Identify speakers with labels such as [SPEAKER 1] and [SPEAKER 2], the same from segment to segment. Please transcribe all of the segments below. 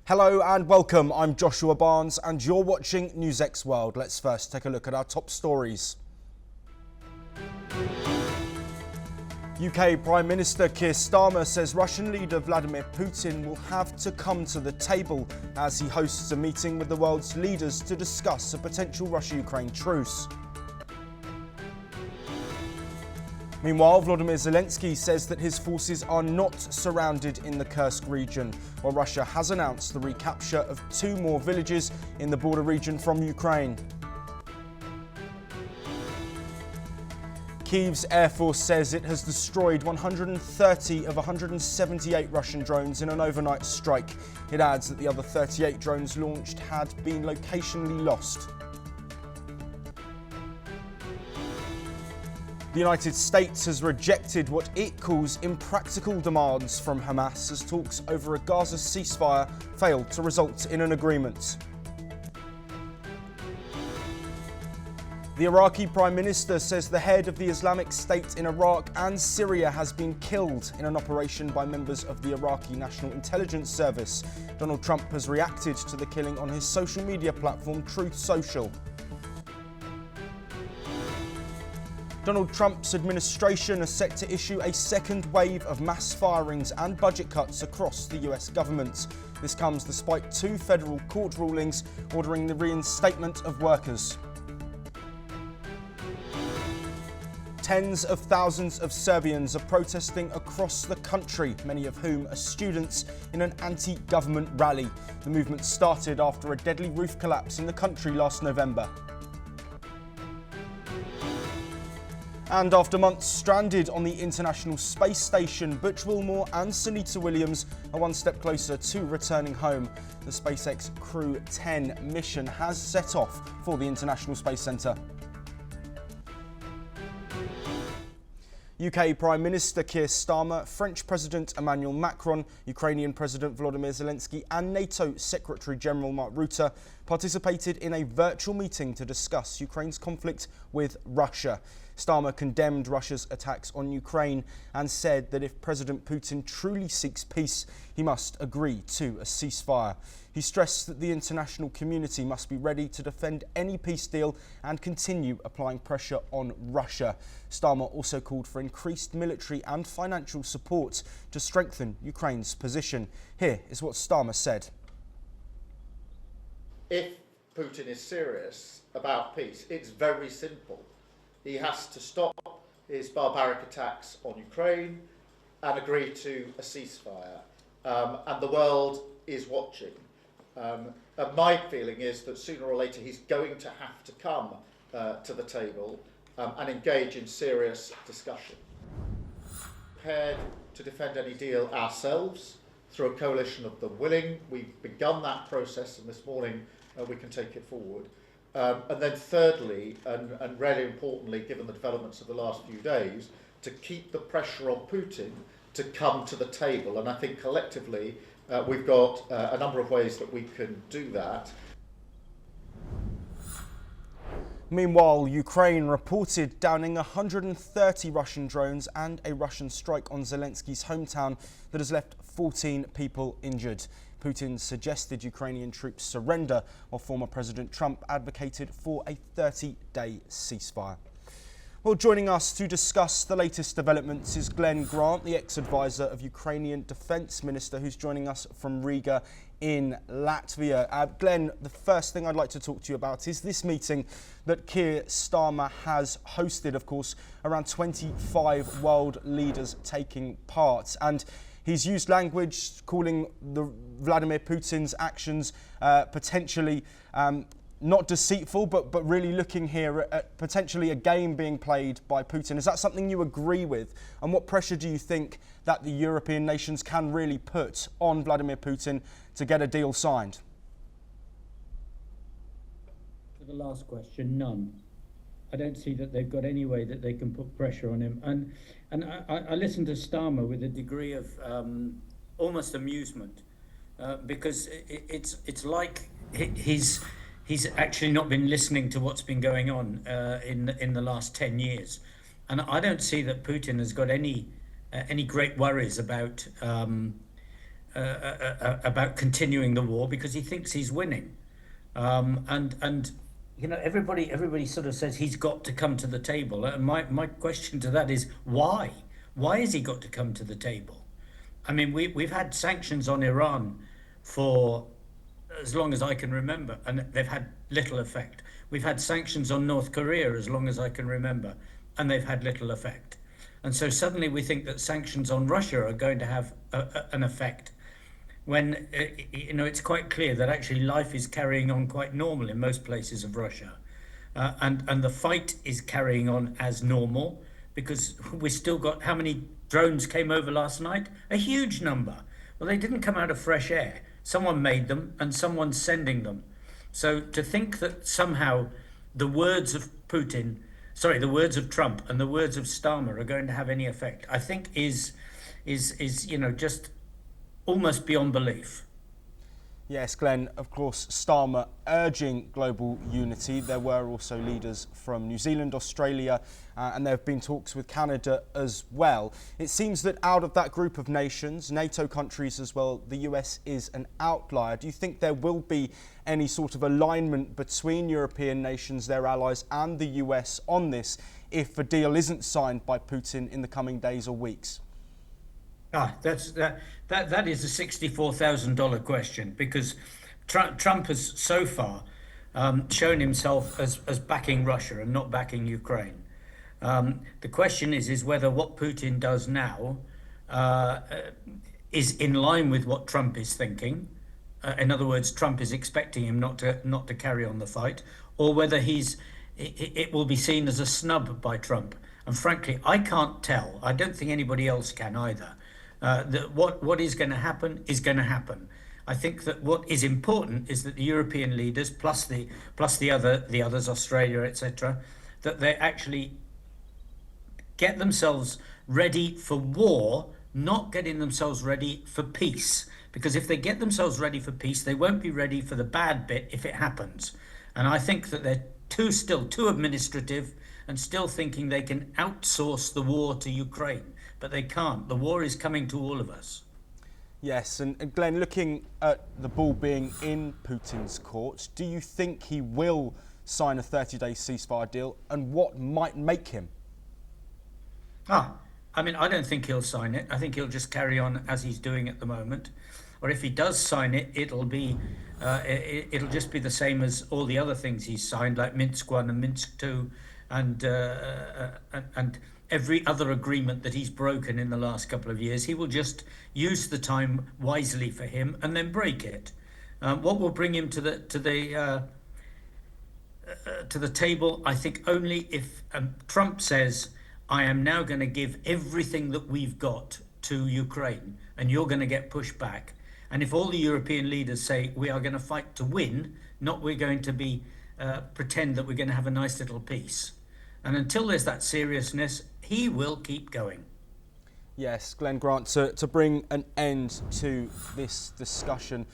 [SPEAKER 1] Hello and welcome, I'm Joshua Barnes and you're watching NewsX World. Let's first take a look at our top stories. UK Prime Minister Keir Starmer says Russian leader Vladimir Putin will have to come to the table as he hosts a meeting with the world's leaders to discuss a potential Russia-Ukraine truce. Meanwhile, Volodymyr Zelensky says that his forces are not surrounded in the Kursk region, while Russia has announced the recapture of 2 more villages in the border region from Ukraine. Kyiv's Air Force says it has destroyed 130 of 178 Russian drones in an overnight strike. It adds that the other 38 drones launched had been locationally lost. The United States has rejected what it calls impractical demands from Hamas as talks over a Gaza ceasefire failed to result in an agreement. The Iraqi Prime Minister says the head of the Islamic State in Iraq and Syria has been killed in an operation by members of the Iraqi National Intelligence Service. Donald Trump has reacted to the killing on his social media platform Truth Social. Donald Trump's administration is set to issue a second wave of mass firings and budget cuts across the US government. This comes despite 2 federal court rulings ordering the reinstatement of workers. Tens of thousands of Serbians are protesting across the country, many of whom are students, in an anti-government rally. The movement started after a deadly roof collapse in the country last November. And after months stranded on the International Space Station, Butch Wilmore and Sunita Williams are one step closer to returning home. The SpaceX Crew 10 mission has set off for the International Space Centre. UK Prime Minister Keir Starmer, French President Emmanuel Macron, Ukrainian President Volodymyr Zelensky and NATO Secretary General Mark Rutte participated in a virtual meeting to discuss Ukraine's conflict with Russia. Starmer condemned Russia's attacks on Ukraine and said that if President Putin truly seeks peace, he must agree to a ceasefire. He stressed that the international community must be ready to defend any peace deal and continue applying pressure on Russia. Starmer also called for increased military and financial support to strengthen Ukraine's position. Here is what Starmer said.
[SPEAKER 2] If Putin is serious about peace, it's very simple. He has to stop his barbaric attacks on Ukraine and agree to a ceasefire. And the world is watching. And my feeling is that sooner or later he's going to have to come to the table and engage in serious discussion. Prepared to defend any deal ourselves through a coalition of the willing. We've begun that process, and this morning we can take it forward. And then thirdly, and really importantly, given the developments of the last few days, to keep the pressure on Putin to come to the table. And I think collectively we've got a number of ways that we can do that.
[SPEAKER 1] Meanwhile, Ukraine reported downing 130 Russian drones and a Russian strike on Zelensky's hometown that has left 14 people injured. Putin suggested Ukrainian troops surrender, while former President Trump advocated for a 30-day ceasefire. Well, joining us to discuss the latest developments is Glenn Grant, the ex-advisor of Ukrainian Defence Minister, who's joining us from Riga in Latvia. Glenn, the first thing I'd like to talk to you about is this meeting that Keir Starmer has hosted, of course, around 25 world leaders taking part. And he's used language calling Vladimir Putin's actions potentially not deceitful, but really looking here at potentially a game being played by Putin. Is that something you agree with? And what pressure do you think that the European nations can really put on Vladimir Putin to get a deal signed?
[SPEAKER 3] For the last question, none. I don't see that they've got any way that they can put pressure on him. And I listened to Starmer with a degree of almost amusement because it's like he's actually not been listening to what's been going on in the last 10 years. And I don't see that Putin has got any great worries about about continuing the war because he thinks he's winning. And you know, everybody sort of says he's got to come to the table. And my question to that is why? Why has he got to come to the table? I mean, we've had sanctions on Iran for as long as I can remember, and they've had little effect. We've had sanctions on North Korea as long as I can remember, and they've had little effect. And so suddenly we think that sanctions on Russia are going to have an effect when you know, it's quite clear that actually life is carrying on quite normal in most places of Russia, and the fight is carrying on as normal because we still got, how many drones came over last night? A huge number. Well, they didn't come out of fresh air. Someone made them and someone's sending them. So to think that somehow the words of Putin, sorry, the words of Trump and the words of Starmer are going to have any effect, I think is you know, just almost beyond belief.
[SPEAKER 1] Yes, Glenn, of course, Starmer urging global unity. There were also leaders from New Zealand, Australia, and there have been talks with Canada as well. It seems that out of that group of nations, NATO countries as well, the US is an outlier. Do you think there will be any sort of alignment between European nations, their allies, and the US on this if a deal isn't signed by Putin in the coming days or weeks?
[SPEAKER 3] That is a $64,000 question because Trump has so far shown himself as backing Russia and not backing Ukraine. The question is whether what Putin does now is in line with what Trump is thinking. In other words, Trump is expecting him not to carry on the fight, or whether it will be seen as a snub by Trump. And frankly, I can't tell. I don't think anybody else can either. That what is going to happen is going to happen. I think that what is important is that the European leaders, plus the others, Australia, etc., that they actually get themselves ready for war, not getting themselves ready for peace. Because if they get themselves ready for peace, they won't be ready for the bad bit if it happens. And I think that they're still too administrative and still thinking they can outsource the war to Ukraine. But they can't. The war is coming to all of us.
[SPEAKER 1] Yes, and Glenn, looking at the ball being in Putin's court, do you think he will sign a 30-day ceasefire deal, and what might make him?
[SPEAKER 3] I mean, I don't think he'll sign it. I think he'll just carry on as he's doing at the moment. Or if he does sign it, it'll just be the same as all the other things he's signed, like Minsk I and Minsk II, and every other agreement that he's broken in the last couple of years. He will just use the time wisely for him and then break it. What will bring him to the table? I think only if Trump says, "I am now going to give everything that we've got to Ukraine, and you're going to get pushed back." And if all the European leaders say, "We are going to fight to win, not we're going to be pretend that we're going to have a nice little peace." And until there's that seriousness, he will keep going.
[SPEAKER 1] Yes, Glenn Grant, to bring an end to this discussion,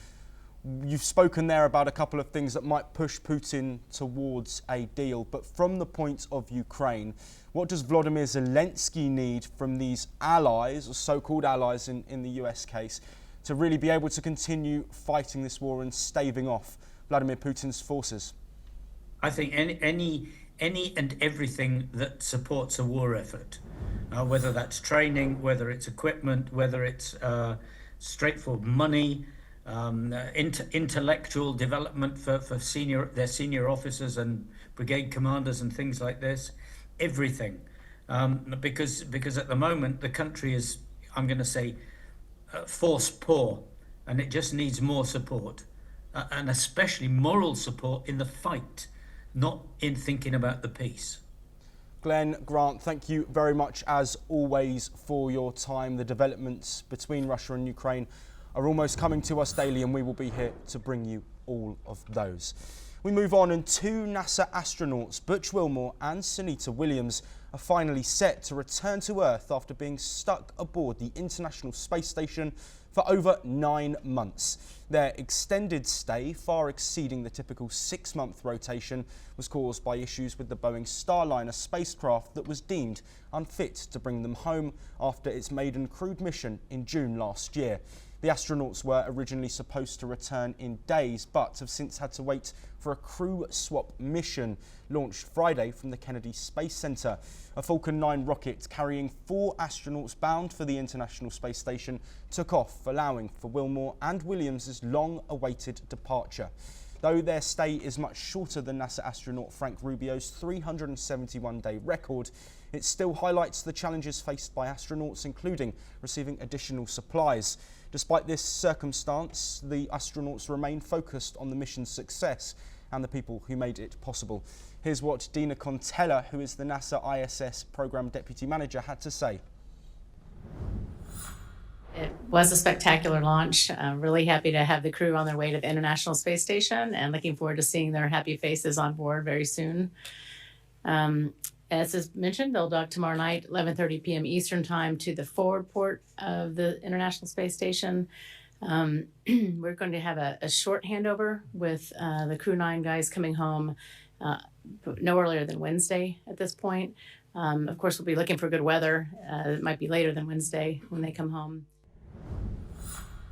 [SPEAKER 1] you've spoken there about a couple of things that might push Putin towards a deal. But from the point of Ukraine, what does Volodymyr Zelensky need from these allies, or so-called allies in the US case, to really be able to continue fighting this war and staving off Vladimir Putin's forces?
[SPEAKER 3] I think any and everything that supports a war effort, whether that's training, whether it's equipment, whether it's straightforward money, intellectual development for their senior officers and brigade commanders and things like this, everything, because at the moment the country is, I'm going to say, force poor, and it just needs more support, and especially moral support in the fight, not in thinking about the peace.
[SPEAKER 1] Glenn Grant, thank you very much as always for your time. The developments between Russia and Ukraine are almost coming to us daily, and we will be here to bring you all of those. We move on, and two NASA astronauts, Butch Wilmore and Sunita Williams, are finally set to return to Earth after being stuck aboard the International Space Station for over 9 months. Their extended stay, far exceeding the typical 6-month rotation, was caused by issues with the Boeing Starliner spacecraft that was deemed unfit to bring them home after its maiden crewed mission in June last year. The astronauts were originally supposed to return in days, but have since had to wait for a crew swap mission launched Friday from the Kennedy Space Center. A Falcon 9 rocket carrying 4 astronauts bound for the International Space Station took off, allowing for Wilmore and Williams' long-awaited departure. Though their stay is much shorter than NASA astronaut Frank Rubio's 371-day record, it still highlights the challenges faced by astronauts, including receiving additional supplies. Despite this circumstance, the astronauts remain focused on the mission's success and the people who made it possible. Here's what Dina Contella, who is the NASA ISS Program Deputy Manager, had to say.
[SPEAKER 4] It was a spectacular launch. Really happy to have the crew on their way to the International Space Station and looking forward to seeing their happy faces on board very soon. As is mentioned, they'll dock tomorrow night, 11:30 p.m. Eastern Time, to the forward port of the International Space Station. We're going to have a short handover with the Crew 9 guys coming home no earlier than Wednesday at this point. Of course, we'll be looking for good weather. It might be later than Wednesday when they come home.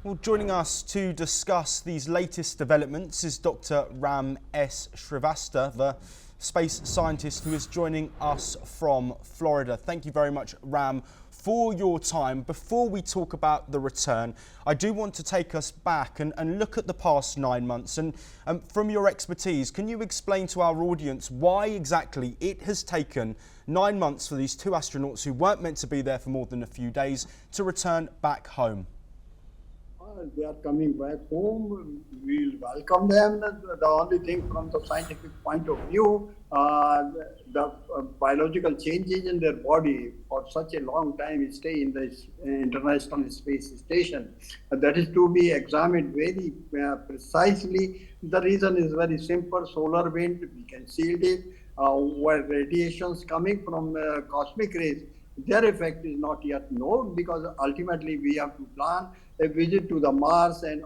[SPEAKER 1] Well, joining us to discuss these latest developments is Dr. Ram S. Shrivastava, the space scientist who is joining us from Florida. Thank you very much, Ram, for your time. Before we talk about the return, I do want to take us back and look at the past 9 months. And from your expertise, can you explain to our audience why exactly it has taken 9 months for these 2 astronauts who weren't meant to be there for more than a few days to return back home?
[SPEAKER 5] They are coming back home. We'll welcome them. The only thing from the scientific point of view, the biological changes in their body for such a long time stay in the International Space Station. That is to be examined very precisely. The reason is very simple. Solar wind, we can shield it. Where radiations coming from cosmic rays, their effect is not yet known, because ultimately we have to plan a visit to the Mars and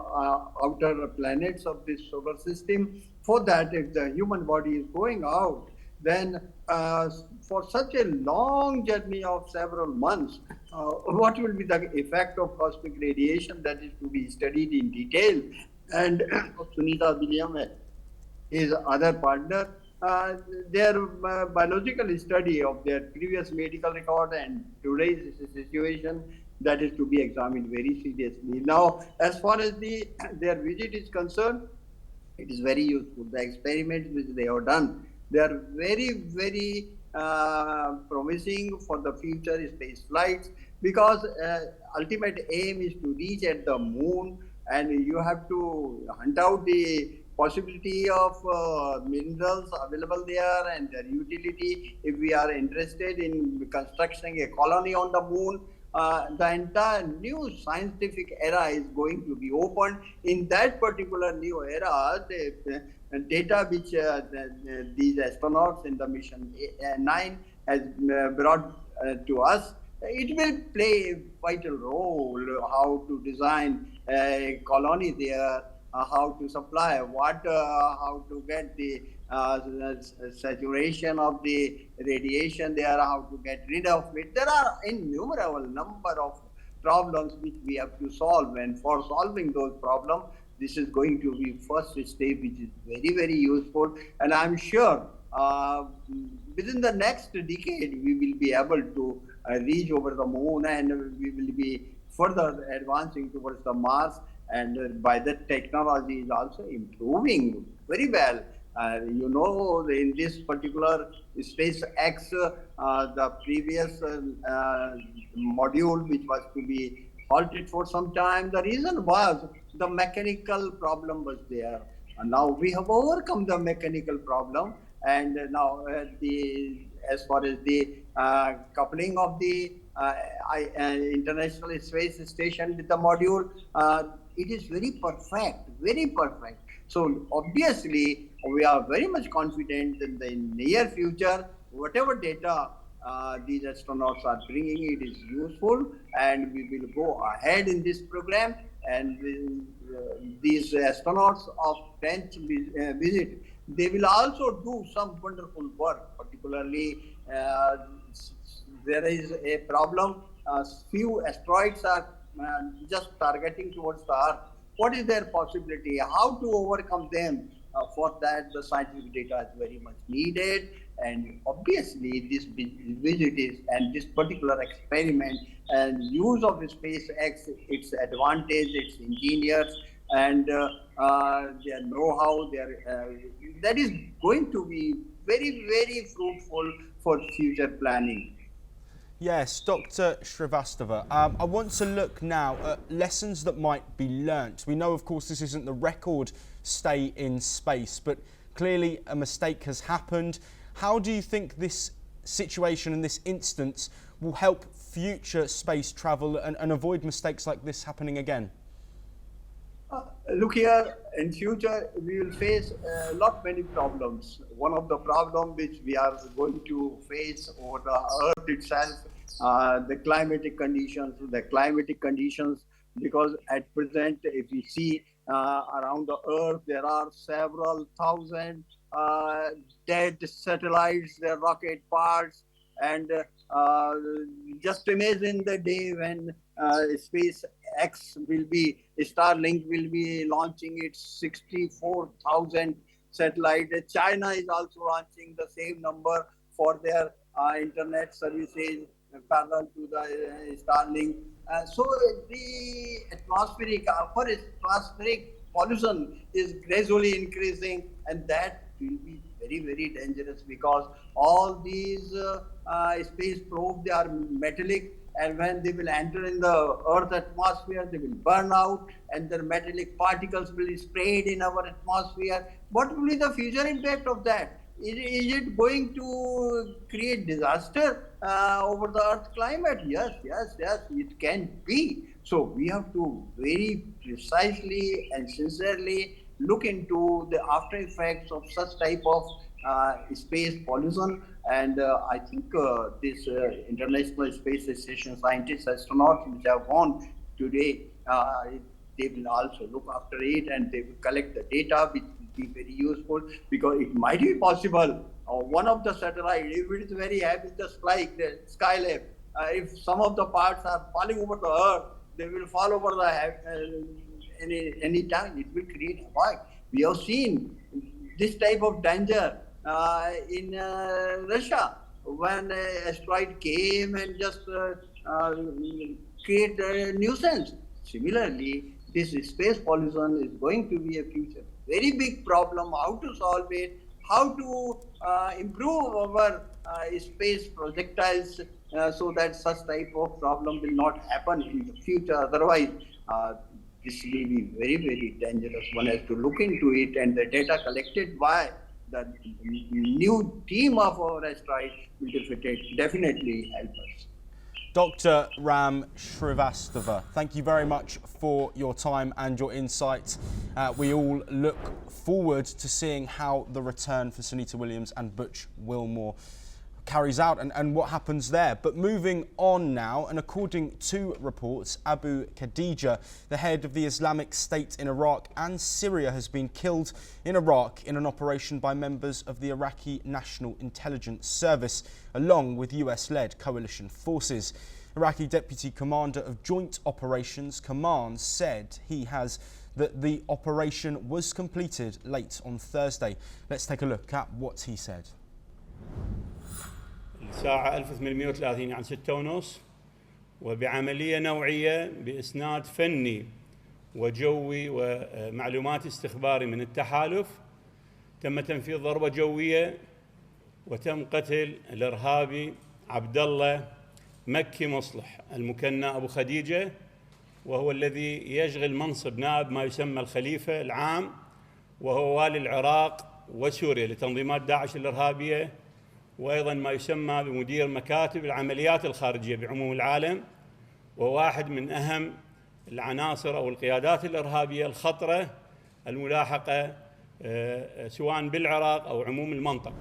[SPEAKER 5] outer planets of this solar system. For that, if the human body is going out, then for such a long journey of several months, what will be the effect of cosmic radiation? That is to be studied in detail. And Sunita William, his other partner, their biological study of their previous medical record and today's situation, that is to be examined very seriously. Now, as far as their visit is concerned, it is very useful. The experiments which they have done, they are very, very promising for the future space flights, because ultimate aim is to reach at the moon, and you have to hunt out the possibility of minerals available there and their utility. If we are interested in constructing a colony on the moon, the entire new scientific era is going to be opened. In that particular new era, the data which these astronauts in the mission 9 has brought to us, it will play a vital role. How to design a colony there, how to supply water, how to get the saturation of the radiation there, how to get rid of it. There are innumerable number of problems which we have to solve, and for solving those problems, this is going to be first step, which is very, very useful. And I'm sure within the next decade, we will be able to reach over the moon, and we will be further advancing towards the Mars. And by that, technology is also improving very well. In this particular SpaceX, the previous module, which was to be halted for some time, the reason was the mechanical problem was there. And now we have overcome the mechanical problem, and now as far as the coupling of the International Space Station with the module, it is very perfect, very perfect. So obviously, we are very much confident in the near future, whatever data these astronauts are bringing, it is useful, and we will go ahead in this program. And these astronauts of 10th visit, they will also do some wonderful work. Particularly, there is a problem. Few asteroids are just targeting towards the Earth. What is their possibility? How to overcome them? For that, the scientific data is very much needed. And obviously, this visit is, and this particular experiment and use of SpaceX, its advantage, its engineers, and their know-how, that is going to be very, very fruitful for future planning.
[SPEAKER 1] Yes, Dr. Srivastava, I want to look now at lessons that might be learnt. We know, of course, this isn't the record stay in space, but clearly a mistake has happened. How do you think this situation and this instance will help future space travel and avoid mistakes like this happening again?
[SPEAKER 5] Look here, in future we will face many problems. One of the problems which we are going to face over the Earth itself, the climatic conditions, because at present, if you see around the Earth, there are several thousand dead satellites, their rocket parts, and just imagine the day when SpaceX Starlink will be launching its 64,000 satellite. China is also launching the same number for their internet services parallel to the Starlink. So the atmospheric pollution is gradually increasing, and that will be very, very dangerous because all these space probes, they are metallic, and when they will enter in the Earth atmosphere, they will burn out, and the metallic particles will be sprayed in our atmosphere. What will be the future impact of that? Is it going to create disaster over the Earth climate? Yes, it can be. So we have to very precisely and sincerely look into the after effects of such type of space pollution. And I think this International Space Station scientists, astronauts which have gone today, they will also look after it, and they will collect the data, which will be very useful, because it might be possible one of the satellites, if it is very heavy, just like the Skylab, if some of the parts are falling over the Earth, they will fall over the any time. It will create havoc. We have seen this type of danger in Russia when an asteroid came and just create a nuisance. Similarly, this space pollution is going to be a future very big problem. How to solve it? How to improve our space projectiles so that such type of problem will not happen in the future. Otherwise, this will be very, very dangerous. One has to look into it, and the data collected by the new team of our asteroid will definitely help us.
[SPEAKER 1] Dr. Ram Srivastava, thank you very much for your time and your insights. We all look forward to seeing how the return for Sunita Williams and Butch Wilmore carries out and what happens there. But moving on now, and according to reports, Abu Khadija, the head of the Islamic State in Iraq and Syria, has been killed in Iraq in an operation by members of the Iraqi National Intelligence Service, along with US-led coalition forces. Iraqi Deputy Commander of Joint Operations Command said that the operation was completed late on Thursday. Let's take a look at what he said.
[SPEAKER 6] الساعة 1830 عن 6:30 وبعملية نوعية بإسناد فني وجوي ومعلومات استخباري من التحالف تم تنفيذ ضربة جوية وتم قتل الإرهابي عبد الله مكي مصلح المكنى أبو خديجة، وهو الذي يشغل منصب نائب ما يسمى الخليفة العام، وهو والي العراق وسوريا لتنظيمات داعش الإرهابية، وأيضا ما يسمى بمدير مكاتب العمليات الخارجية بعموم العالم، وواحد من أهم العناصر أو القيادات الإرهابية الخطرة الملاحقة سواء بالعراق أو عموم المنطقة.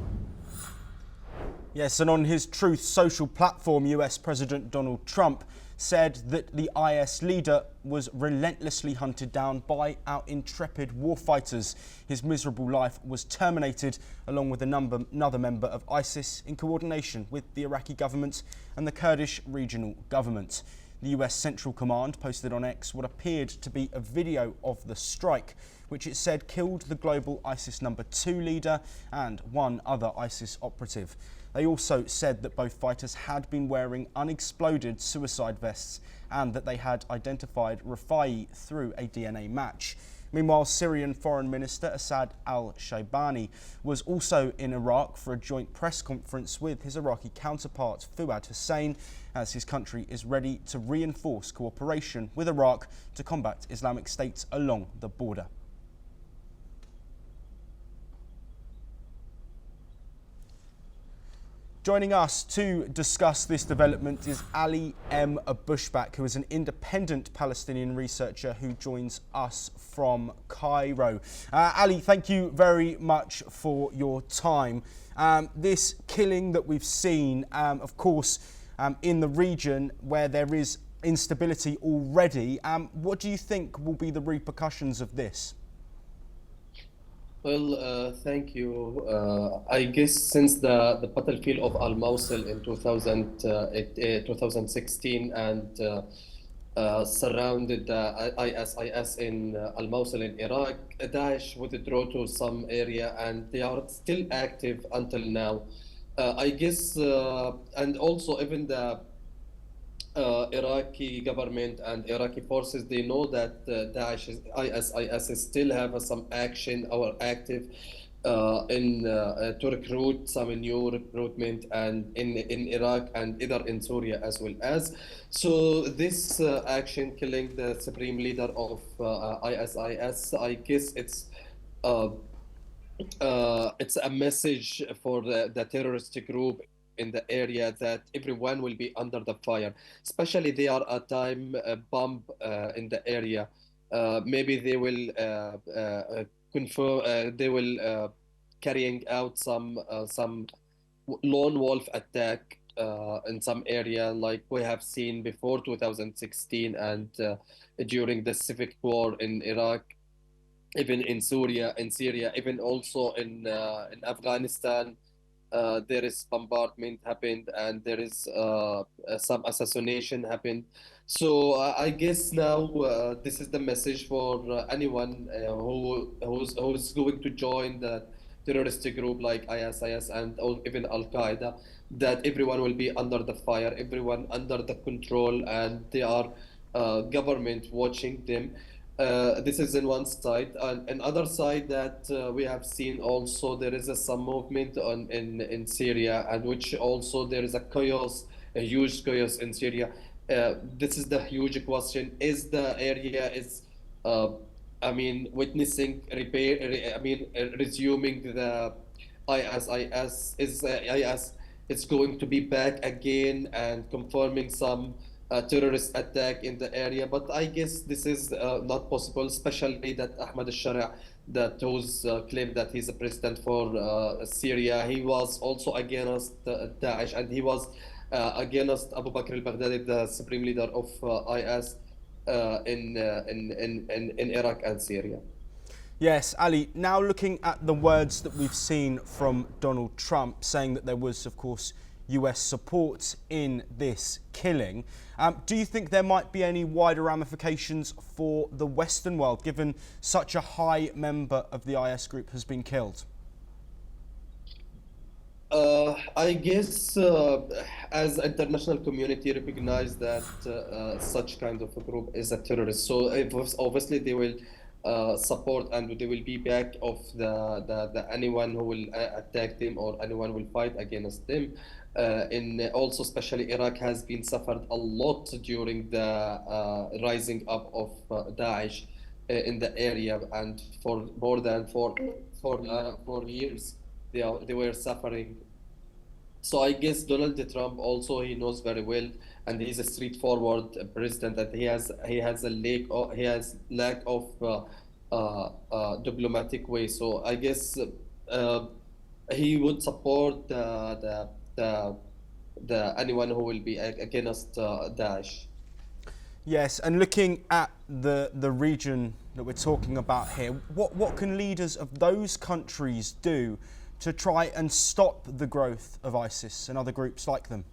[SPEAKER 1] Yes, and on his Truth Social platform, US President Donald Trump said that the IS leader was relentlessly hunted down by our intrepid warfighters. His miserable life was terminated along with another member of ISIS in coordination with the Iraqi government and the Kurdish regional government. The US Central Command posted on X what appeared to be a video of the strike, which it said killed the global ISIS number 2 leader and one other ISIS operative. They also said that both fighters had been wearing unexploded suicide vests and that they had identified Rafai through a DNA match. Meanwhile, Syrian Foreign Minister Assad al-Shaibani was also in Iraq for a joint press conference with his Iraqi counterpart Fuad Hussein, as his country is ready to reinforce cooperation with Iraq to combat Islamic State along the border. Joining us to discuss this development is Ali M. Bushback, who is an independent Palestinian researcher who joins us from Cairo. Ali, thank you very much for your time. This killing that we've seen, of course, in the region where there is instability already, what do you think will be the repercussions of this?
[SPEAKER 7] Well, thank you. I guess since the battlefield of Al-Mosul in 2016 and surrounded the ISIS in Al-Mosul in Iraq, Daesh withdrew to some area and they are still active until now. I guess, and also even the Iraqi government and Iraqi forces, they know that Daesh, ISIS still have some action or active to recruit some new recruitment and in Iraq and either in Syria as well as. So this action killing the supreme leader of ISIS, I guess it's a message for the terrorist group in the area that everyone will be under the fire, especially they are a time bomb in the area. Maybe they will carrying out some lone wolf attack in some area like we have seen before 2016 and during the civic war in Iraq, even in Syria, even also in Afghanistan. There is bombardment happened and there is some assassination happened. So I guess now this is the message for anyone who's going to join the terroristic group like ISIS and even Al-Qaeda, that everyone will be under the fire, everyone under the control, and they are government watching them. This is in one side, and other side that we have seen also there is some movement in Syria, and which also there is a chaos, a huge chaos in Syria. This is the huge question: is the area witnessing resuming the ISIS? Is IS it's going to be back again and confirming some terrorist attack in the area? But I guess this is not possible, especially that Ahmad al-Sharia, that who's claimed that he's a president for Syria, he was also against Daesh, and he was against Abu Bakr al-Baghdadi, the supreme leader of IS in Iraq and Syria.
[SPEAKER 1] Yes, Ali, now looking at the words that we've seen from Donald Trump saying that there was, of course, US support in this killing, do you think there might be any wider ramifications for the Western world, given such a high member of the IS group has been killed?
[SPEAKER 7] I guess as international community recognize that such kind of a group is a terrorist, so obviously they will support and they will be back of the anyone who will attack them or anyone will fight against them. Also especially Iraq has been suffered a lot during the rising up of Daesh in the area, and for more than four years they were suffering. So I guess Donald Trump also, he knows very well, and he's a straightforward president, that he has lack of diplomatic way. So I guess he would support the anyone who will be against Daesh.
[SPEAKER 1] Yes, and looking at the region that we're talking about here, what can leaders of those countries do to try and stop the growth of ISIS and other groups like them?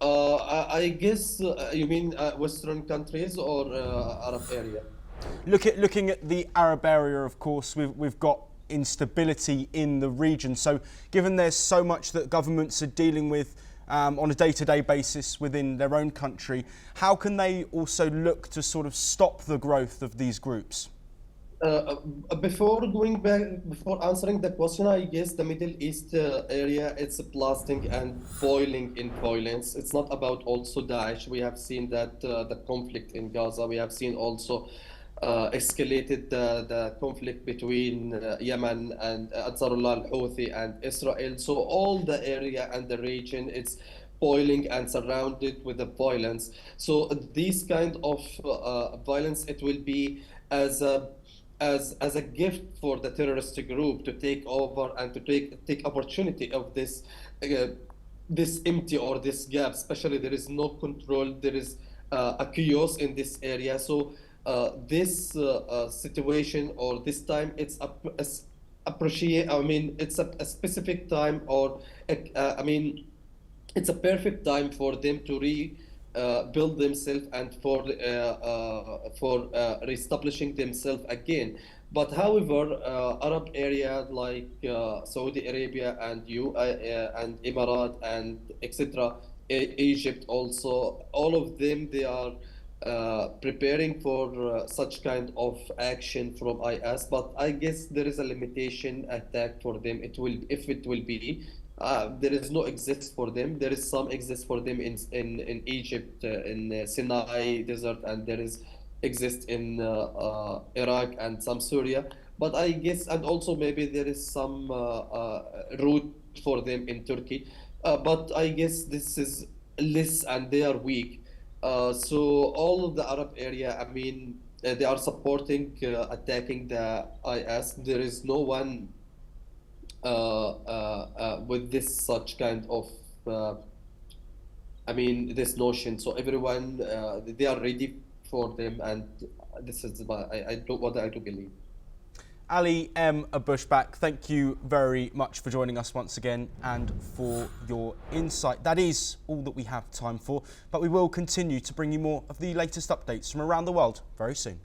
[SPEAKER 7] I guess you mean Western countries or Arab area?
[SPEAKER 1] Looking at the Arab area, of course, we've got instability in the region. So given there's so much that governments are dealing with on a day-to-day basis within their own country, how can they also look to sort of stop the growth of these groups?
[SPEAKER 7] Before going back, before answering the question, I guess the Middle East area, it's blasting and boiling in violence. It's not about also Daesh. We have seen that the conflict in Gaza. We have seen also escalated the conflict between Yemen and Ansarullah al-Houthi and Israel. So all the area and the region, it's boiling and surrounded with the violence. So this kind of violence, it will be as a gift for the terrorist group to take over and to take opportunity of this this empty or this gap. Especially there is no control, there is a chaos in this area. So this situation or this time, it's appreciate. I mean, it's a specific time, or I mean, it's a perfect time for them to build themselves and for reestablishing themselves again. But however, Arab area like Saudi Arabia and and Emirat and etc. Egypt also, all of them, they are preparing for such kind of action from IS. But I guess there is a limitation attack for them. It will, if it will be. There is no exist for them. There is some exist for them in Egypt, in Sinai desert, and there is exist in Iraq and some Syria. But I guess, and also maybe there is some route for them in Turkey. But I guess this is less, and they are weak. So all of the Arab area, I mean, they are supporting attacking the IS. There is no one with this such kind of I mean, this notion. So everyone, they are ready for them, and this is what I do believe.
[SPEAKER 1] Ali M. Bushback, thank you very much for joining us once again and for your insight. That is all that we have time for, but we will continue to bring you more of the latest updates from around the world very soon.